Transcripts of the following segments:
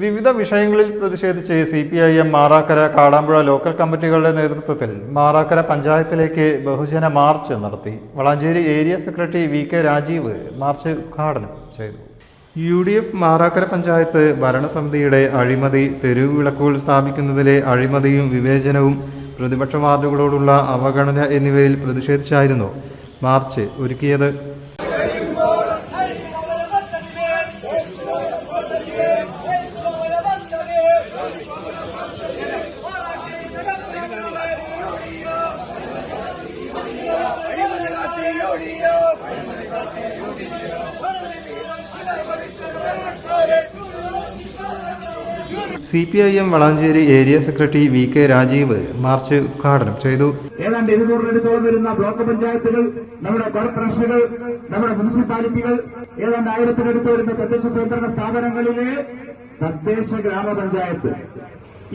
വിവിധ വിഷയങ്ങളിൽ പ്രതിഷേധിച്ച് CPIM മാറാക്കര കാടാമ്പുഴ ലോക്കൽ കമ്മിറ്റികളുടെ നേതൃത്വത്തിൽ മാറാക്കര പഞ്ചായത്തിലേക്ക് ബഹുജന മാർച്ച് നടത്തി. Valanchery area secretary VK Rajeev march ഉദ്ഘാടനം ചെയ്തു. UDF മാറാക്കര പഞ്ചായത്ത് ഭരണസമിതിയുടെ അഴിമതി, തെരുവ് വിളക്കുകൾ സ്ഥാപിക്കുന്നതിലെ അഴിമതിയും വിവേചനവും, പ്രതിപക്ഷ വാർഡുകളോടുള്ള അവഗണന എന്നിവയിൽ പ്രതിഷേധിച്ചായിരുന്നു മാർച്ച് ഒരുക്കിയത്. CPIM Valanchery area secretary VK Rajeev march ഉദ്ഘാടനം ചെയ്തു. ഏതാണ്ട് 200 വരുന്ന ബ്ലോക്ക് പഞ്ചായത്തുകൾ, നമ്മുടെ കോർപ്പറേഷനുകൾ, നമ്മുടെ മുനിസിപ്പാലിറ്റികൾ, ഏതാണ്ട് 1000 വരുന്ന തദ്ദേശ സ്വയംഭരണ സ്ഥാപനങ്ങളിലെ തദ്ദേശ ഗ്രാമപഞ്ചായത്ത്,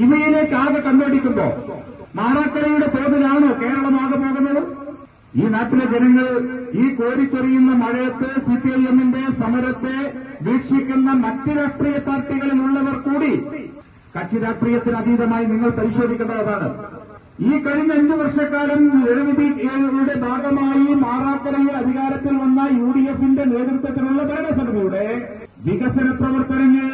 ഇവയിലേക്ക് ആകെ കണ്ണോടിക്കുമ്പോ മാറാക്കരയുടെ തോതിലാണോ കേരളമാകെ പോകുന്നത്? ഈ നാട്ടിലെ ജനങ്ങൾ ഈ കോരിച്ചൊറിയുന്ന മഴയത്ത് CPIMന്റെ സമരത്തെ വീക്ഷിക്കുന്ന മറ്റ് രാഷ്ട്രീയ പാർട്ടികളിലുള്ളവർ കൂടി കക്ഷി രാഷ്ട്രീയത്തിന് അതീതമായി നിങ്ങൾ പരിശോധിക്കേണ്ടതാണ്. ഈ കഴിഞ്ഞ 5 വർഷക്കാലം ജനവിധിയുടെ ഭാഗമായി മാറാക്കരയിൽ അധികാരത്തിൽ വന്ന UDFന്റെ നേതൃത്വത്തിലുള്ള ഭരണസമിതിയുടെ വികസന പ്രവർത്തനങ്ങൾ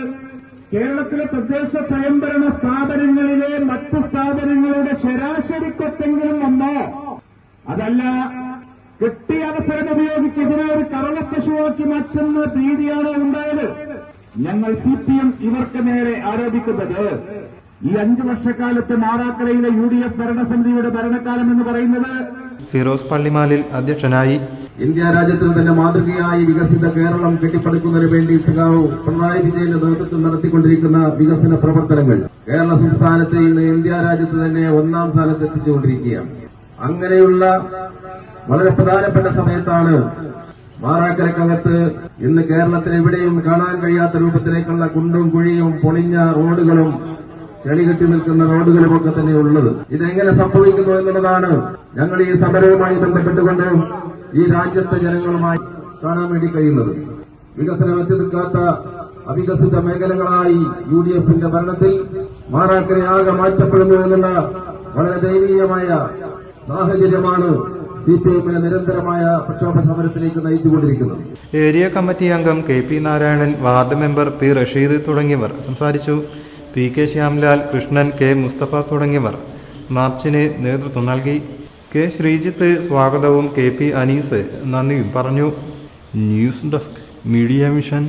കേരളത്തിലെ തദ്ദേശ സ്വയംഭരണ സ്ഥാപനങ്ങളിലെ മറ്റു സ്ഥാപനങ്ങളുടെ ശരാശരിക്കൊത്തെങ്കിലും വന്നോ? അതല്ല, കിട്ടിയ അവസരം ഉപയോഗിച്ച് ഇതിനെ ഒരു കറവപ്പശുവാക്കി മാറ്റുന്ന രീതിയാണ് ഉണ്ടായത്. ഞങ്ങൾ CPM ഇവർക്ക് നേരെ ആരോപിക്കുന്നത്, ഈ 5 വർഷക്കാലത്ത് മാറാക്കരയിലെ UDF ഭരണസമിതിയുടെ ഭരണകാലം എന്ന് പറയുന്നത്. ഫിറോസ് പള്ളിമാലിൽ അധ്യക്ഷനായി. ഇന്ത്യ രാജ്യത്തിന് തന്നെ മാതൃകയായി വികസിത കേരളം കെട്ടിപ്പടുക്കുന്നതിന് വേണ്ടി സഖാവ് പിണറായി വിജയന്റെ നേതൃത്വം നടത്തിക്കൊണ്ടിരിക്കുന്ന വികസന പ്രവർത്തനങ്ങൾ കേരള സംസ്ഥാനത്തെ ഇന്ന് ഇന്ത്യ രാജ്യത്ത് തന്നെ 1ാം സ്ഥാനത്ത് എത്തിച്ചുകൊണ്ടിരിക്കുകയാണ്. അങ്ങനെയുള്ള വളരെ പ്രധാനപ്പെട്ട സമയത്താണ് മാറാക്കരക്കകത്ത് ഇന്ന് കേരളത്തിൽ എവിടെയും കാണാൻ കഴിയാത്ത രൂപത്തിലേക്കുള്ള കുണ്ടും കുഴിയും പൊളിഞ്ഞ റോഡുകളും ചെളി കെട്ടി നിൽക്കുന്ന റോഡുകളുമൊക്കെ തന്നെ ഉള്ളത്. ഇതെങ്ങനെ സംഭവിക്കുന്നു എന്നുള്ളതാണ് ഞങ്ങൾ ഈ സമരവുമായി ബന്ധപ്പെട്ടുകൊണ്ട് ഈ രാജ്യത്തെ ജനങ്ങളുമായി കാണാൻ വേണ്ടി കഴിയുന്നത്. വികസനം എത്തി നിൽക്കാത്ത അവികസിത മേഖലകളായി UDFന്റെ ഭരണത്തിൽ മാറാക്കരയാകെ മാറ്റപ്പെടുന്നു എന്നുള്ള വളരെ ദയനീയമായ സാഹചര്യമാണ് CPIMനെ നിരന്തരമായ പ്രക്ഷോഭ സമരത്തിലേക്ക് നയിച്ചുകൊണ്ടിരിക്കുന്നത്. ഏരിയ കമ്മിറ്റി അംഗം KP Narayanan, ward member P Rasheed തുടങ്ങിയവർ സംസാരിച്ചു. PK ശ്യാംലാൽ, കൃഷ്ണൻ, K മുസ്തഫ തുടങ്ങിയവർ മാർച്ചിന് നേതൃത്വം നൽകി. K ശ്രീജിത്ത് സ്വാഗതവും KP അനീസ് നന്ദിയും പറഞ്ഞു. News desk, media mission.